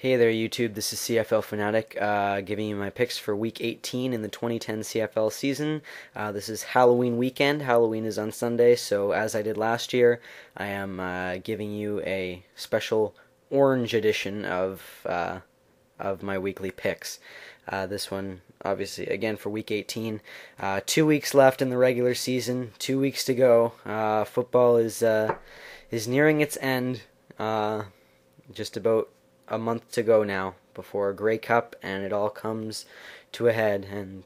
Hey there YouTube, this is CFL Fanatic, giving you my picks for Week 18 in the 2010 CFL season. This is Halloween weekend. Halloween is on Sunday, so as I did last year, I am giving you a special orange edition of my weekly picks. This one, obviously, again for Week 18. 2 weeks left in the regular season, 2 weeks to go. Football is nearing its end, just about a month to go now before Grey Cup, and it all comes to a head and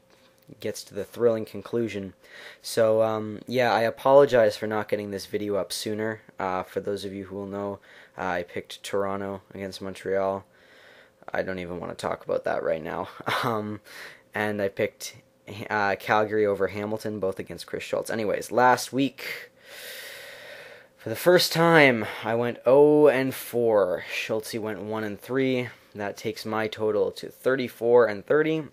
gets to the thrilling conclusion. So yeah, I apologize for not getting this video up sooner. For those of you who will know, I picked Toronto against Montreal. I don't even want to talk about that right now. And I picked Calgary over Hamilton, both against Chris Schultz. Anyways, last week, for the first time, I went 0-4. Schultz went 1-3. That takes my total to 34-30.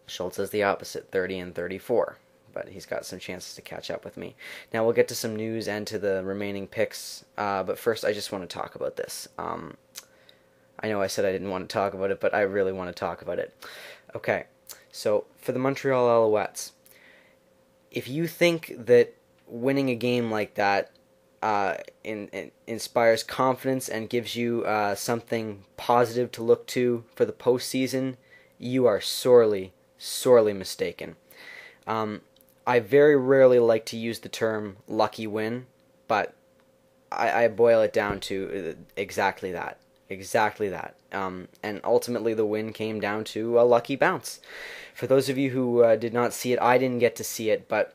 Schultz is the opposite, 30-34. But he's got some chances to catch up with me. Now we'll get to some news and to the remaining picks. But first, I just want to talk about this. I know I said I didn't want to talk about it, but I really want to talk about it. Okay, so for the Montreal Alouettes, if you think that winning a game like that inspires confidence and gives you something positive to look to for the postseason, you are sorely, sorely mistaken. I very rarely like to use the term lucky win, but I boil it down to exactly that. Exactly that. And ultimately the win came down to a lucky bounce. For those of you who did not see it, I didn't get to see it, but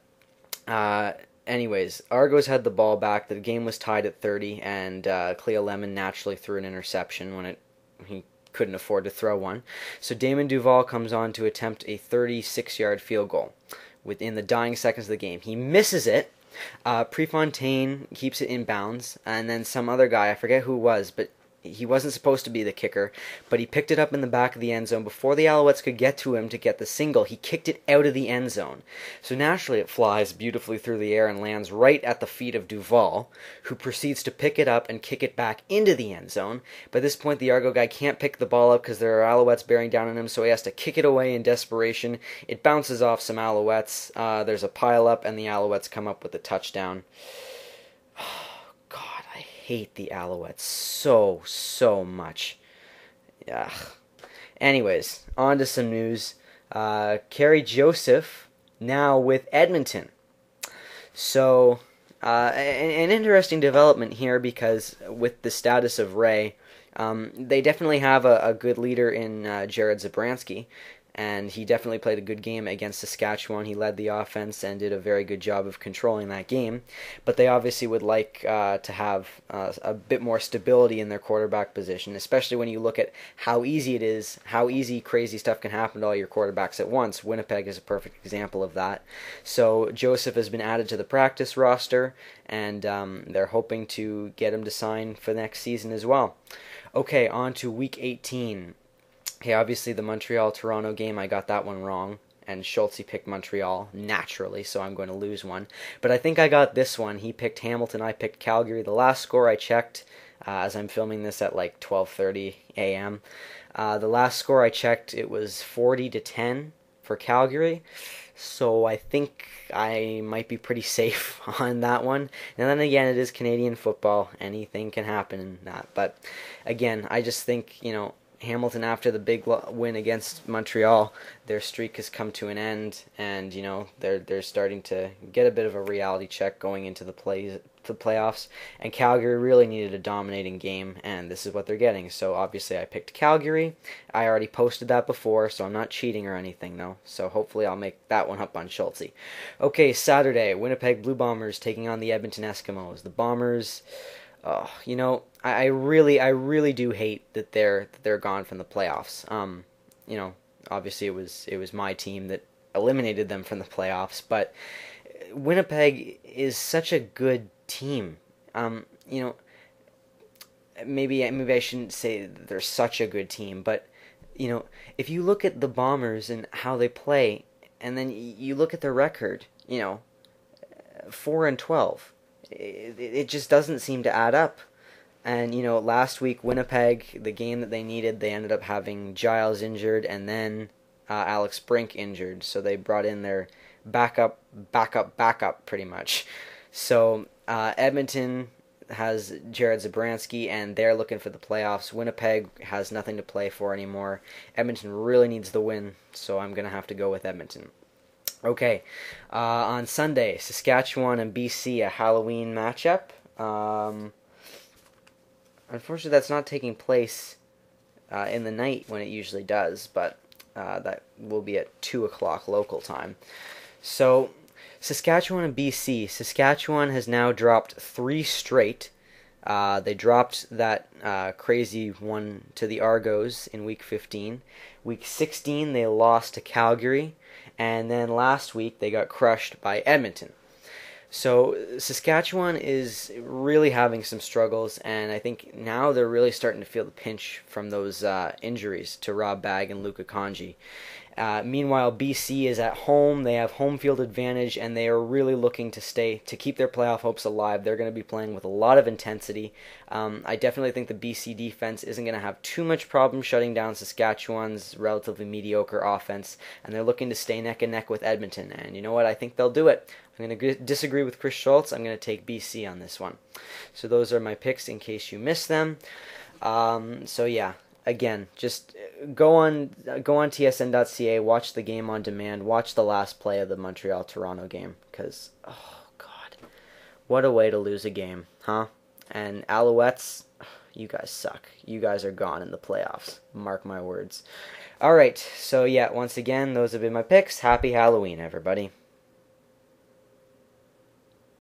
anyways, Argos had the ball back. The game was tied at 30, and Cleo Lemon naturally threw an interception when he couldn't afford to throw one. So Damon Duval comes on to attempt a 36-yard field goal within the dying seconds of the game. He misses it. Prefontaine keeps it in bounds, and then some other guy, I forget who it was, but he wasn't supposed to be the kicker, but he picked it up in the back of the end zone. Before the Alouettes could get to him to get the single, he kicked it out of the end zone. So naturally it flies beautifully through the air and lands right at the feet of Duval, who proceeds to pick it up and kick it back into the end zone. By this point, the Argo guy can't pick the ball up because there are Alouettes bearing down on him, so he has to kick it away in desperation. It bounces off some Alouettes. There's a pile-up, and the Alouettes come up with a touchdown. Hate the Alouettes so much. Yeah. Anyways, on to some news. Kerry now with Edmonton. So, an interesting development here, because with the status of Ray, they definitely have a good leader in Jared Zabransky, and he definitely played a good game against Saskatchewan. He led the offense and did a very good job of controlling that game. But they obviously would like to have a bit more stability in their quarterback position, especially when you look at how easy it is, how easy crazy stuff can happen to all your quarterbacks at once. Winnipeg is a perfect example of that. So Joseph has been added to the practice roster, and they're hoping to get him to sign for next season as well. Okay, on to Week 18. Okay, obviously the Montreal-Toronto game, I got that one wrong, and Schultz picked Montreal, naturally, so I'm going to lose one. But I think I got this one. He picked Hamilton, I picked Calgary. The last score I checked, as I'm filming this at like 12:30 a.m., the last score I checked, it was 40-10 for Calgary. So I think I might be pretty safe on that one. And then again, it is Canadian football. Anything can happen in that. But again, I just think, Hamilton, after the big win against Montreal, their streak has come to an end, and they're starting to get a bit of a reality check going into the playoffs. And Calgary really needed a dominating game, and this is what they're getting. So obviously, I picked Calgary. I already posted that before, so I'm not cheating or anything, though. So hopefully, I'll make that one up on Schultz. Okay, Saturday, Winnipeg Blue Bombers taking on the Edmonton Eskimos. The Bombers. Oh, I really do hate that they're gone from the playoffs. Obviously it was my team that eliminated them from the playoffs, but Winnipeg is such a good team. Maybe I shouldn't say that they're such a good team, but if you look at the Bombers and how they play, and then you look at their record, 4-12. It just doesn't seem to add up. And, last week, Winnipeg, the game that they needed, they ended up having Giles injured and then Alex Brink injured. So they brought in their backup, pretty much. So Edmonton has Jared Zabransky, and they're looking for the playoffs. Winnipeg has nothing to play for anymore. Edmonton really needs the win, so I'm going to have to go with Edmonton. Okay, on Sunday, Saskatchewan and BC, a Halloween matchup. Unfortunately, that's not taking place in the night when it usually does, but that will be at 2 o'clock local time. So, Saskatchewan and BC. Saskatchewan has now dropped 3 straight. They dropped that crazy one to the Argos in Week 15. Week 16, they lost to Calgary. And then last week, they got crushed by Edmonton. So Saskatchewan is really having some struggles, and I think now they're really starting to feel the pinch from those injuries to Rob Bagg and Luka Kanji. Meanwhile, BC is at home. They have home field advantage, and they are really looking to keep their playoff hopes alive. They're going to be playing with a lot of intensity. I definitely think the BC defense isn't going to have too much problem shutting down Saskatchewan's relatively mediocre offense, and they're looking to stay neck and neck with Edmonton. And you know what? I think they'll do it. I'm going to disagree with Chris Schultz. I'm going to take BC on this one. So those are my picks in case you missed them. So yeah. Again, just go on tsn.ca, watch the game on demand, watch the last play of the Montreal-Toronto game, because, oh, God, what a way to lose a game, huh? And Alouettes, you guys suck. You guys are gone in the playoffs. Mark my words. All right, so yeah, once again, those have been my picks. Happy Halloween, everybody.